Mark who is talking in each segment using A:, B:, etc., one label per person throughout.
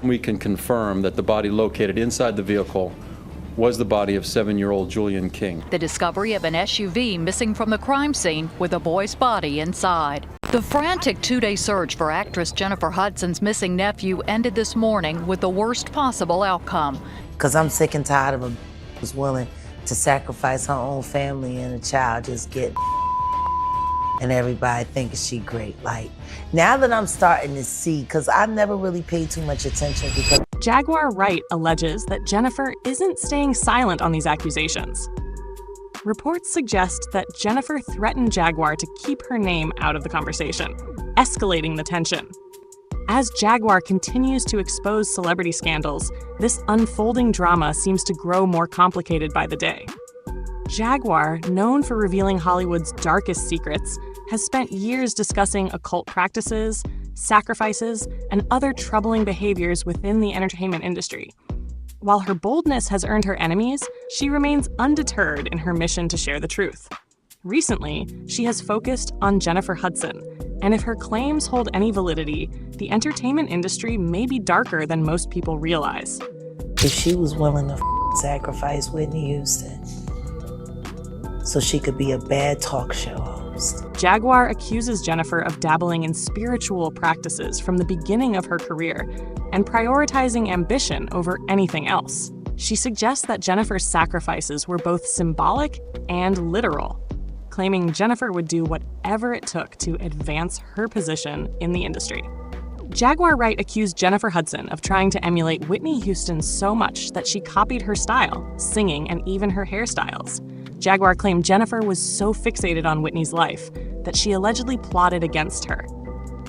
A: We can confirm that the body located inside the vehicle was the body of 7-year-old Julian King.
B: The discovery of an SUV missing from the crime scene with a boy's body inside. The frantic 2-day search for actress Jennifer Hudson's missing nephew ended this morning with the worst possible outcome.
C: Because I'm sick and tired of a who's willing to sacrifice her own family and a child just get and everybody thinking she great. Like, now that I'm starting to see, because I never really paid too much attention because
D: Jaguar Wright alleges that Jennifer isn't staying silent on these accusations. Reports suggest that Jennifer threatened Jaguar to keep her name out of the conversation, escalating the tension. As Jaguar continues to expose celebrity scandals, this unfolding drama seems to grow more complicated by the day. Jaguar, known for revealing Hollywood's darkest secrets, has spent years discussing occult practices, sacrifices, and other troubling behaviors within the entertainment industry. While her boldness has earned her enemies, she remains undeterred in her mission to share the truth. Recently, she has focused on Jennifer Hudson, and if her claims hold any validity, the entertainment industry may be darker than most people realize.
C: if she was willing to sacrifice Whitney Houston so she could be a bad talk show host.
D: Jaguar accuses Jennifer of dabbling in spiritual practices from the beginning of her career and prioritizing ambition over anything else. She suggests that Jennifer's sacrifices were both symbolic and literal, claiming Jennifer would do whatever it took to advance her position in the industry. Jaguar Wright accused Jennifer Hudson of trying to emulate Whitney Houston so much that she copied her style, singing, and even her hairstyles. Jaguar claimed Jennifer was so fixated on Whitney's life that she allegedly plotted against her.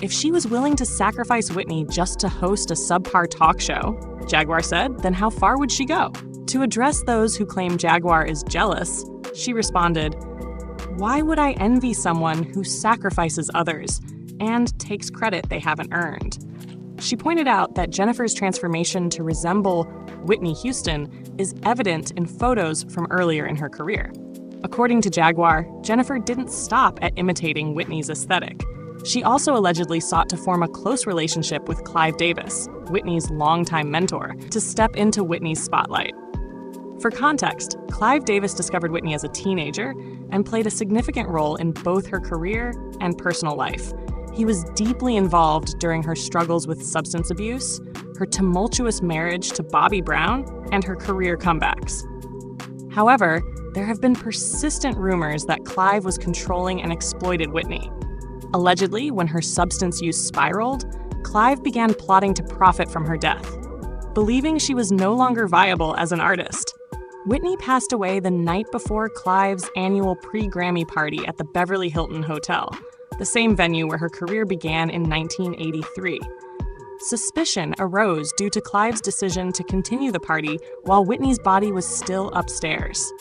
D: If she was willing to sacrifice Whitney just to host a subpar talk show, Jaguar said, then how far would she go? To address those who claim Jaguar is jealous, she responded, "Why would I envy someone who sacrifices others and takes credit they haven't earned?" She pointed out that Jennifer's transformation to resemble Whitney Houston is evident in photos from earlier in her career. According to Jaguar, Jennifer didn't stop at imitating Whitney's aesthetic. She also allegedly sought to form a close relationship with Clive Davis, Whitney's longtime mentor, to step into Whitney's spotlight. For context, Clive Davis discovered Whitney as a teenager and played a significant role in both her career and personal life. He was deeply involved during her struggles with substance abuse, her tumultuous marriage to Bobby Brown, and her career comebacks. However, there have been persistent rumors that Clive was controlling and exploited Whitney. Allegedly, when her substance use spiraled, Clive began plotting to profit from her death. Believing she was no longer viable as an artist, Whitney passed away the night before Clive's annual pre-Grammy party at the Beverly Hilton Hotel, the same venue where her career began in 1983. Suspicion arose due to Clive's decision to continue the party while Whitney's body was still upstairs.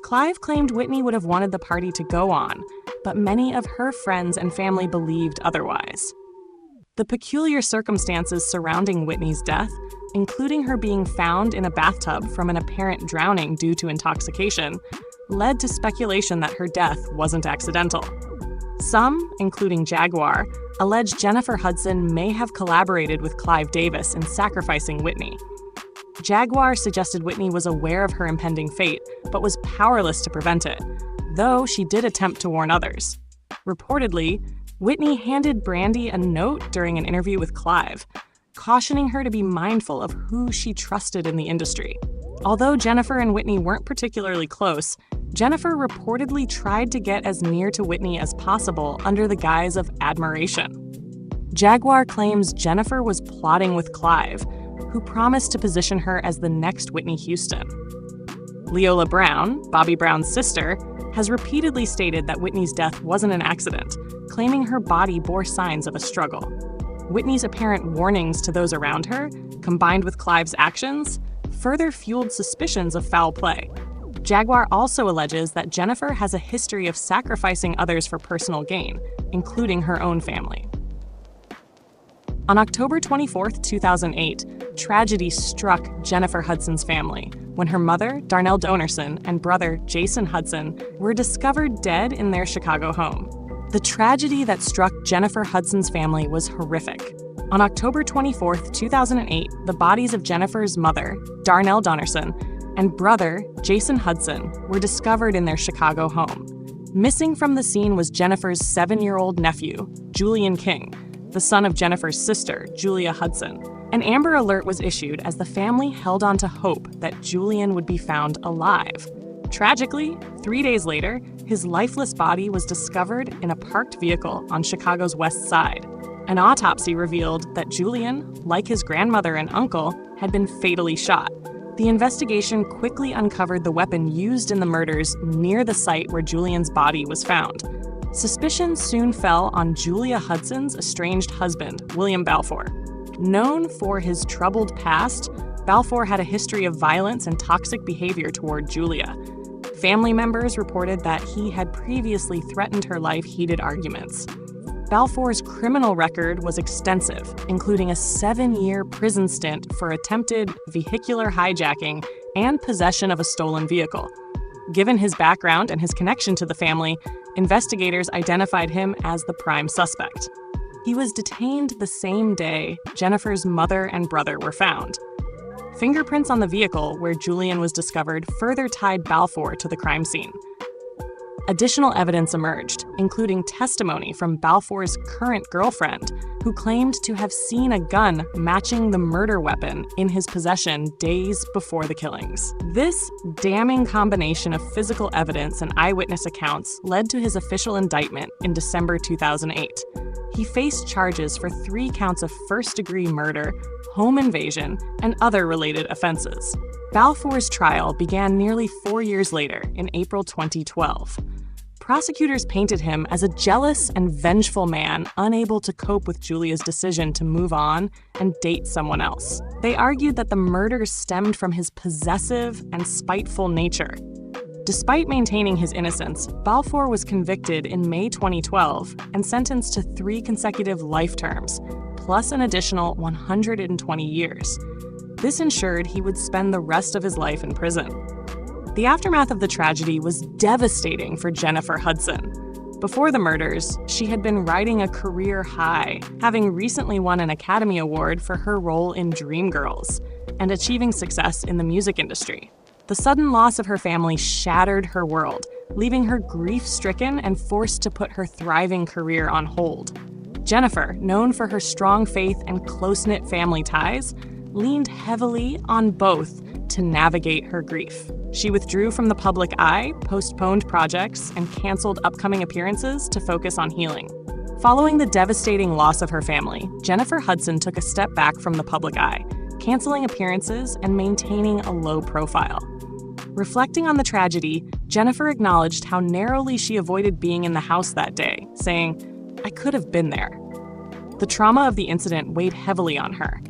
D: Clive claimed Whitney would have wanted the party to go on, but many of her friends and family believed otherwise. The peculiar circumstances surrounding Whitney's death, including her being found in a bathtub from an apparent drowning due to intoxication, led to speculation that her death wasn't accidental. Some, including Jaguar, allege Jennifer Hudson may have collaborated with Clive Davis in sacrificing Whitney. Jaguar suggested Whitney was aware of her impending fate, but was powerless to prevent it, though she did attempt to warn others. Reportedly, Whitney handed Brandy a note during an interview with Clive, cautioning her to be mindful of who she trusted in the industry. Although Jennifer and Whitney weren't particularly close, Jennifer reportedly tried to get as near to Whitney as possible under the guise of admiration. Jaguar claims Jennifer was plotting with Clive, who promised to position her as the next Whitney Houston. Leola Brown, Bobby Brown's sister, has repeatedly stated that Whitney's death wasn't an accident, claiming her body bore signs of a struggle. Whitney's apparent warnings to those around her, combined with Clive's actions, further fueled suspicions of foul play. Jaguar also alleges that Jennifer has a history of sacrificing others for personal gain, including her own family. On October 24, 2008, tragedy struck Jennifer Hudson's family when her mother, Darnell Donerson, and brother, Jason Hudson, were discovered dead in their Chicago home. The tragedy that struck Jennifer Hudson's family was horrific. On October 24, 2008, the bodies of Jennifer's mother, Darnell Donnerson, and brother, Jason Hudson, were discovered in their Chicago home. Missing from the scene was Jennifer's 7-year-old nephew, Julian King, the son of Jennifer's sister, Julia Hudson. An Amber Alert was issued as the family held on to hope that Julian would be found alive. Tragically, 3 days later, his lifeless body was discovered in a parked vehicle on Chicago's West Side. An autopsy revealed that Julian, like his grandmother and uncle, had been fatally shot. The investigation quickly uncovered the weapon used in the murders near the site where Julian's body was found. Suspicion soon fell on Julia Hudson's estranged husband, William Balfour. Known for his troubled past, Balfour had a history of violence and toxic behavior toward Julia. Family members reported that he had previously threatened her life heated arguments. Balfour's criminal record was extensive, including a 7-year prison stint for attempted vehicular hijacking and possession of a stolen vehicle. Given his background and his connection to the family, investigators identified him as the prime suspect. He was detained the same day Jennifer's mother and brother were found. Fingerprints on the vehicle where Julian was discovered further tied Balfour to the crime scene. Additional evidence emerged, including testimony from Balfour's current girlfriend, who claimed to have seen a gun matching the murder weapon in his possession days before the killings. This damning combination of physical evidence and eyewitness accounts led to his official indictment in December 2008. He faced charges for 3 counts of first-degree murder, home invasion, and other related offenses. Balfour's trial began nearly 4 years later, in April 2012. Prosecutors painted him as a jealous and vengeful man unable to cope with Julia's decision to move on and date someone else. They argued that the murders stemmed from his possessive and spiteful nature. Despite maintaining his innocence, Balfour was convicted in May 2012 and sentenced to 3 consecutive life terms, plus an additional 120 years. This ensured he would spend the rest of his life in prison. The aftermath of the tragedy was devastating for Jennifer Hudson. Before the murders, she had been riding a career high, having recently won an Academy Award for her role in Dreamgirls and achieving success in the music industry. The sudden loss of her family shattered her world, leaving her grief-stricken and forced to put her thriving career on hold. Jennifer, known for her strong faith and close-knit family ties, leaned heavily on both to navigate her grief. She withdrew from the public eye, postponed projects, and canceled upcoming appearances to focus on healing. Following the devastating loss of her family, Jennifer Hudson took a step back from the public eye, canceling appearances and maintaining a low profile. Reflecting on the tragedy, Jennifer acknowledged how narrowly she avoided being in the house that day, saying, "I could have been there." The trauma of the incident weighed heavily on her.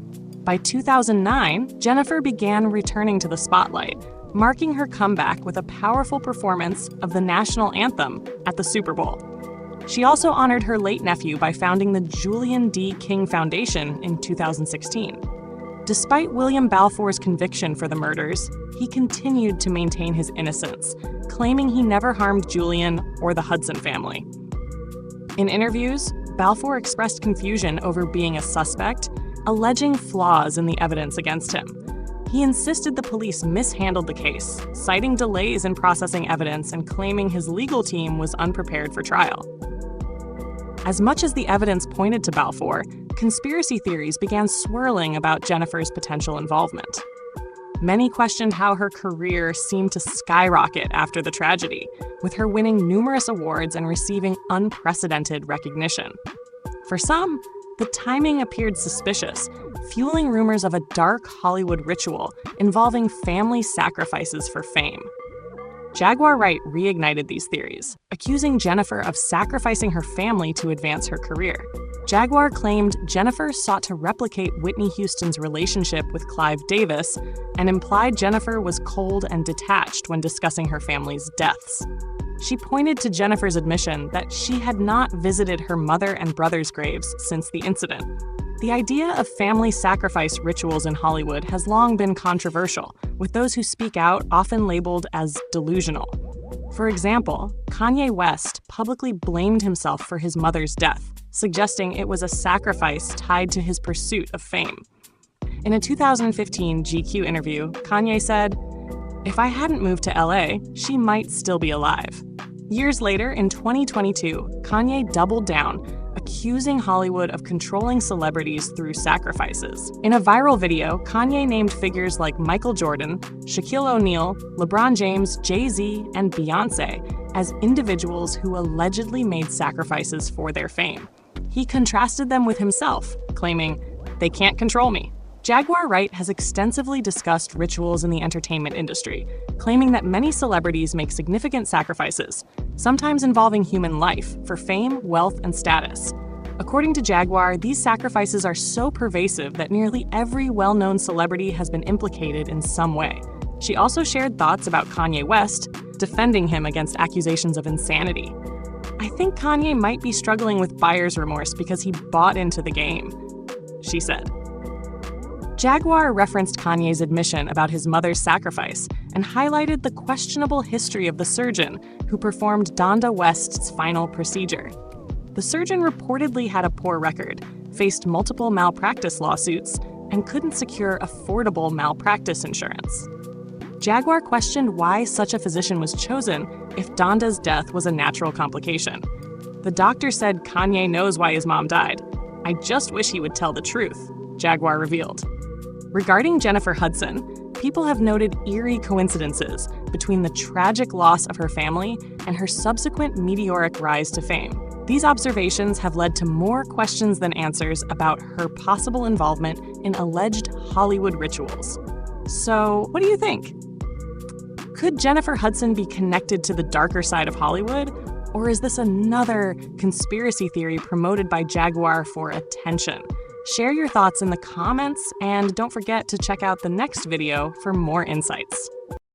D: By 2009, Jennifer began returning to the spotlight, marking her comeback with a powerful performance of the national anthem at the Super Bowl. She also honored her late nephew by founding the Julian D. King Foundation in 2016. Despite William Balfour's conviction for the murders, he continued to maintain his innocence, claiming he never harmed Julian or the Hudson family. In interviews, Balfour expressed confusion over being a suspect, alleging flaws in the evidence against him. He insisted the police mishandled the case, citing delays in processing evidence and claiming his legal team was unprepared for trial. As much as the evidence pointed to Balfour, conspiracy theories began swirling about Jennifer's potential involvement. Many questioned how her career seemed to skyrocket after the tragedy, with her winning numerous awards and receiving unprecedented recognition. For some, the timing appeared suspicious, fueling rumors of a dark Hollywood ritual involving family sacrifices for fame. Jaguar Wright reignited these theories, accusing Jennifer of sacrificing her family to advance her career. Jaguar claimed Jennifer sought to replicate Whitney Houston's relationship with Clive Davis and implied Jennifer was cold and detached when discussing her family's deaths. She pointed to Jennifer's admission that she had not visited her mother and brother's graves since the incident. The idea of family sacrifice rituals in Hollywood has long been controversial, with those who speak out often labeled as delusional. For example, Kanye West publicly blamed himself for his mother's death, suggesting it was a sacrifice tied to his pursuit of fame. In a 2015 GQ interview, Kanye said, "If I hadn't moved to LA, she might still be alive." Years later, in 2022, Kanye doubled down, accusing Hollywood of controlling celebrities through sacrifices. In a viral video, Kanye named figures like Michael Jordan, Shaquille O'Neal, LeBron James, Jay-Z, and Beyoncé as individuals who allegedly made sacrifices for their fame. He contrasted them with himself, claiming, "They can't control me." Jaguar Wright has extensively discussed rituals in the entertainment industry, claiming that many celebrities make significant sacrifices, sometimes involving human life, for fame, wealth, and status. According to Jaguar, these sacrifices are so pervasive that nearly every well-known celebrity has been implicated in some way. She also shared thoughts about Kanye West, defending him against accusations of insanity. "I think Kanye might be struggling with buyer's remorse because he bought into the game," she said. Jaguar referenced Kanye's admission about his mother's sacrifice and highlighted the questionable history of the surgeon who performed Donda West's final procedure. The surgeon reportedly had a poor record, faced multiple malpractice lawsuits, and couldn't secure affordable malpractice insurance. Jaguar questioned why such a physician was chosen if Donda's death was a natural complication. The doctor said Kanye knows why his mom died. "I just wish he would tell the truth," Jaguar revealed. Regarding Jennifer Hudson, people have noted eerie coincidences between the tragic loss of her family and her subsequent meteoric rise to fame. These observations have led to more questions than answers about her possible involvement in alleged Hollywood rituals. So, what do you think? Could Jennifer Hudson be connected to the darker side of Hollywood? Or is this another conspiracy theory promoted by Jaguar for attention? Share your thoughts in the comments, and don't forget to check out the next video for more insights.